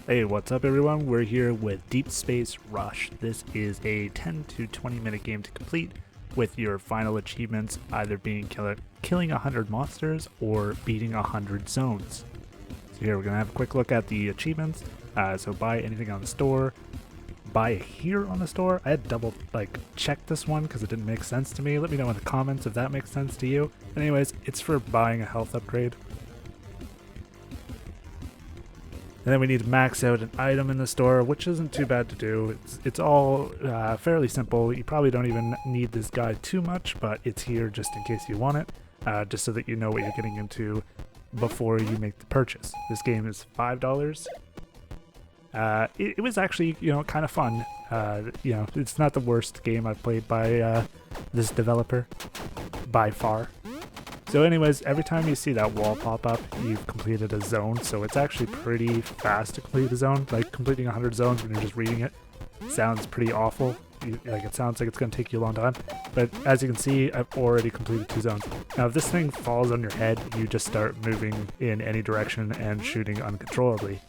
Hey, what's up everyone? We're here with Deep Space Rush. This is a 10 to 20 minute game to complete with your final achievements either being killing 100 monsters or beating 100 zones. So here we're going to have a quick look at the achievements. So buy anything on the store, buy here on the store. I had to double check this one because it didn't make sense to me. Let me know in the comments if that makes sense to you. Anyways, it's for buying a health upgrade. And then we need to max out an item in the store, which isn't too bad to do. It's all fairly simple. You probably don't even need this guide too much, but it's here just in case you want it, just so that you know what you're getting into before you make the purchase. This game is $5. It was actually, kind of fun. It's not the worst game I've played by this developer, by far. So anyways, every time you see that wall pop up, you've completed a zone, so it's actually pretty fast to complete a zone. Like, completing 100 zones when you're just reading it sounds pretty awful. It sounds like it's going to take you a long time. But as you can see, I've already completed 2 zones. Now, if this thing falls on your head, you just start moving in any direction and shooting uncontrollably.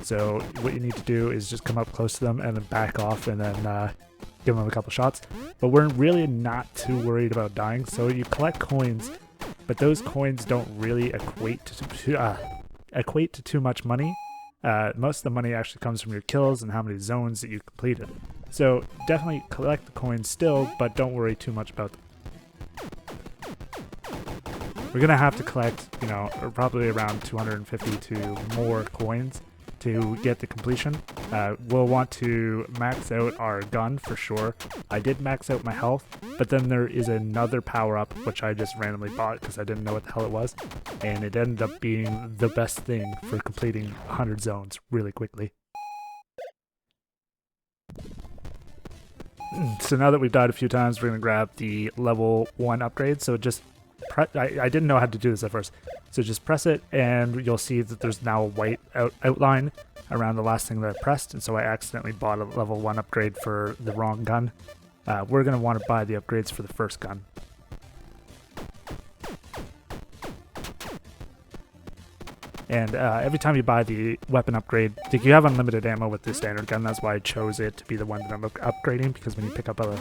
So what you need to do is just come up close to them and then back off and then give them a couple shots. But we're really not too worried about dying, so you collect coins. But those coins don't really equate to too much money. Most of the money actually comes from your kills and how many zones that you completed. So definitely collect the coins still, but don't worry too much about them. We're gonna have to collect, probably around 250 to more coins to get the completion. We'll want to max out our gun for sure. I did max out my health, but then there is another power-up which I just randomly bought because I didn't know what the hell it was, and it ended up being the best thing for completing 100 zones really quickly. So now that we've died a few times, we're going to grab the level 1 upgrade. So just I didn't know how to do this at first. So just press it and you'll see that there's now a white outline around the last thing that I pressed. And so I accidentally bought a level 1 upgrade for the wrong gun. We're going to want to buy the upgrades for the first gun. And every time you buy the weapon upgrade, you have unlimited ammo with the standard gun. That's why I chose it to be the one that I'm upgrading, because when you pick up a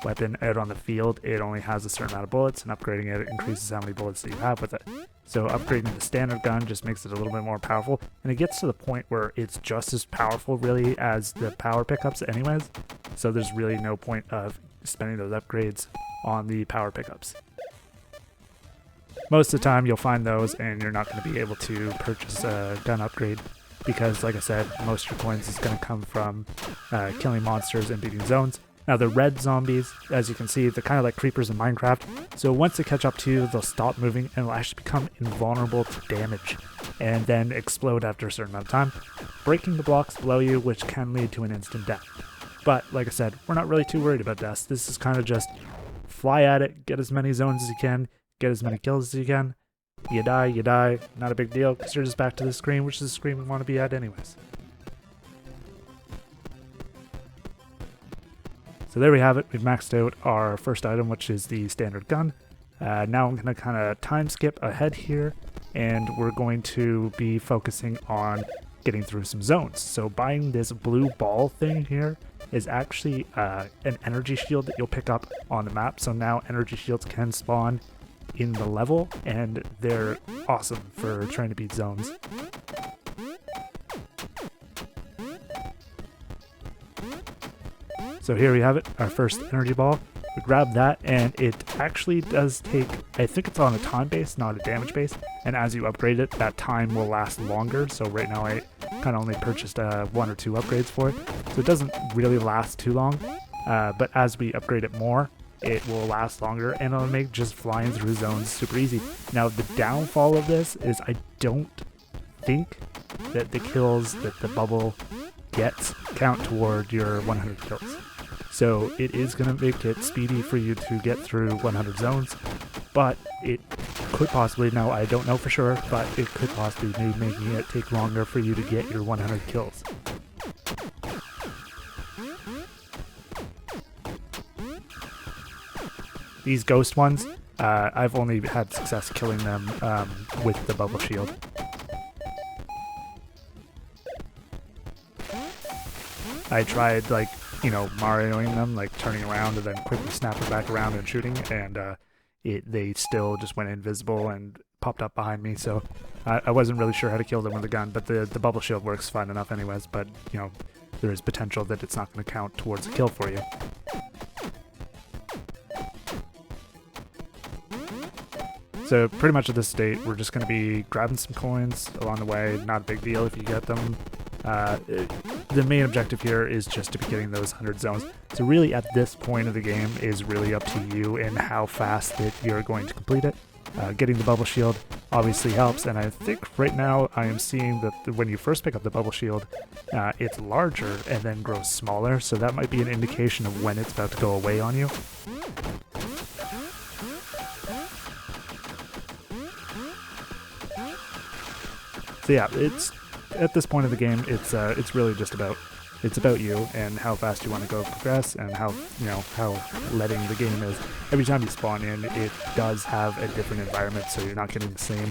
weapon out on the field, it only has a certain amount of bullets, and upgrading it increases how many bullets that you have with it. So upgrading the standard gun just makes it a little bit more powerful, and it gets to the point where it's just as powerful really as the power pickups anyways. So there's really no point of spending those upgrades on the power pickups. Most of the time you'll find those and you're not going to be able to purchase a gun upgrade because, like I said, most of your coins is going to come from killing monsters and beating zones. Now the red zombies, as you can see, they're kind of like creepers in Minecraft, so once they catch up to you, they'll stop moving and will actually become invulnerable to damage and then explode after a certain amount of time, breaking the blocks below you, which can lead to an instant death. But like I said, we're not really too worried about deaths. This is kind of just fly at it, get as many zones as you can, get as many kills as you can. You die, not a big deal, because you're just back to the screen, which is the screen we want to be at anyways. So there we have it. We've maxed out our first item, which is the standard gun. Now I'm going to kind of time skip ahead here, and we're going to be focusing on getting through some zones. So buying this blue ball thing here is actually an energy shield that you'll pick up on the map. So now energy shields can spawn in the level, and they're awesome for trying to beat zones. So here we have it, our first energy ball. We grab that, and it actually does take, I think it's on a time base, not a damage base, and as you upgrade it, that time will last longer. So right now I kind of only purchased 1 or 2 upgrades for it, so it doesn't really last too long, but as we upgrade it more, it will last longer, and it'll make just flying through zones super easy. Now the downfall of this is I don't think that the kills that the bubble gets count toward your 100 kills. So it is going to make it speedy for you to get through 100 zones, but it could possibly, now I don't know for sure, but it could possibly be making it take longer for you to get your 100 kills. These ghost ones, I've only had success killing them with the bubble shield. I tried, like, you know, Marioing them, like turning around and then quickly snapping back around and shooting, and they still just went invisible and popped up behind me. So I wasn't really sure how to kill them with a gun, but the bubble shield works fine enough anyways. But you know, there is potential that it's not going to count towards a kill for you. So pretty much at this state, we're just going to be grabbing some coins along the way. Not a big deal if you get them. The main objective here is just to be getting those 100 zones. So really at this point of the game is really up to you and how fast that you're going to complete it. Getting the bubble shield obviously helps, and I think right now I am seeing that when you first pick up the bubble shield, it's larger and then grows smaller, so that might be an indication of when it's about to go away on you. So yeah, it's at this point of the game, it's really just about you and how fast you want to go progress, and how letting the game is. Every time you spawn in, it does have a different environment, so you're not getting the same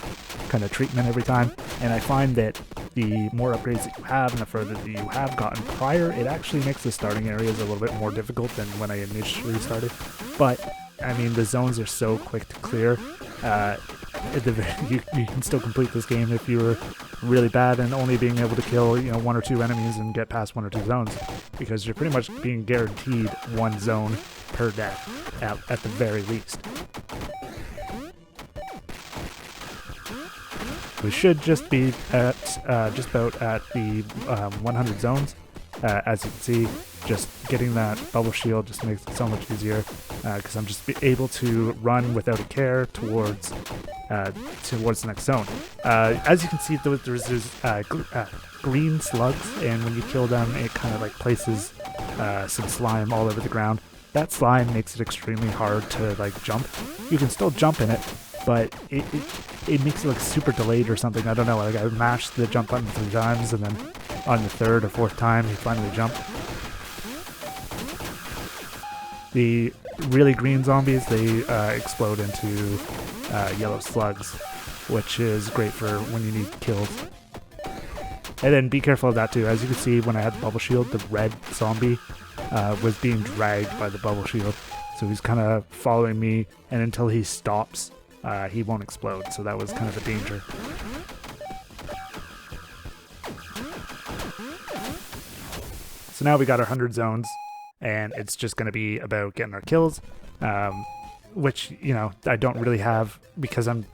kind of treatment every time. And I find that the more upgrades that you have and the further that you have gotten prior, it actually makes the starting areas a little bit more difficult than when I initially started. But I mean, the zones are so quick to clear. You can still complete this game if you're really bad and only being able to kill, you know, 1 or 2 enemies and get past 1 or 2 zones, because you're pretty much being guaranteed 1 zone per death at the very least. We should just be at just about at the 100 zones. As you can see, just getting that bubble shield just makes it so much easier, because I'm just able to run without a care towards the next zone. As you can see, there's green slugs, and when you kill them, it kind of like places some slime all over the ground. That slime makes it extremely hard to like jump. You can still jump in it, but it makes it look super delayed or something. I don't know. Like, I mashed the jump button 3 times, and then on the 3rd or 4th time, you finally jump. The really green zombies, they explode into yellow slugs, which is great for when you need kills. And then be careful of that too. As you can see, when I had the bubble shield, the red zombie was being dragged by the bubble shield. So he's kind of following me, and until he stops, he won't explode. So that was kind of a danger. So now we got our 100 zones, and it's just going to be about getting our kills, which, you know, I don't really have, because I'm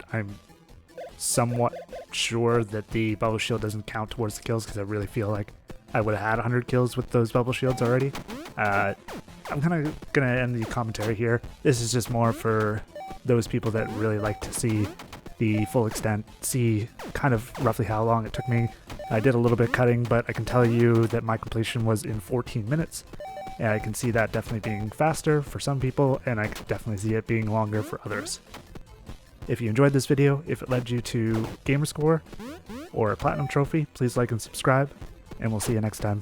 somewhat sure that the bubble shield doesn't count towards the kills, because I really feel like I would have had 100 kills with those bubble shields already. I'm kind of going to end the commentary here. This is just more for those people that really like to see the full extent, see kind of roughly how long it took me. I did a little bit cutting, but I can tell you that my completion was in 14 minutes. And I can see that definitely being faster for some people, and I can definitely see it being longer for others. If you enjoyed this video, if it led you to Gamerscore or a Platinum Trophy, please like and subscribe, and we'll see you next time.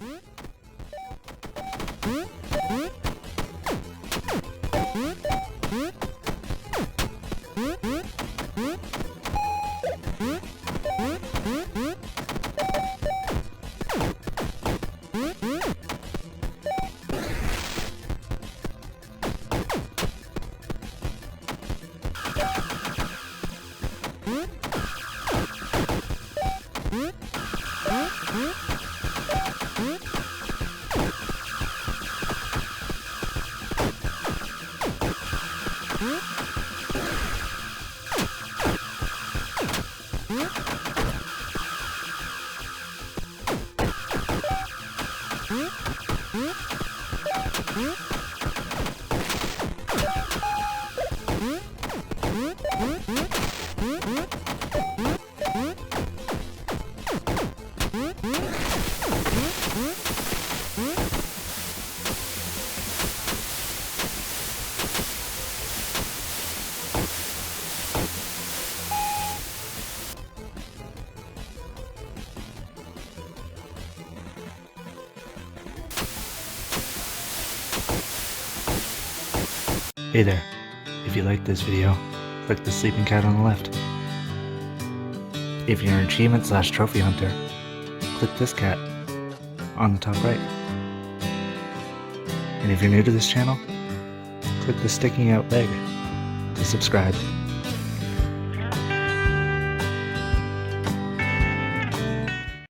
Hey there, if you liked this video, click the sleeping cat on the left. If you're an achievement/trophy hunter, click this cat on the top right. And if you're new to this channel, click the sticking out leg to subscribe.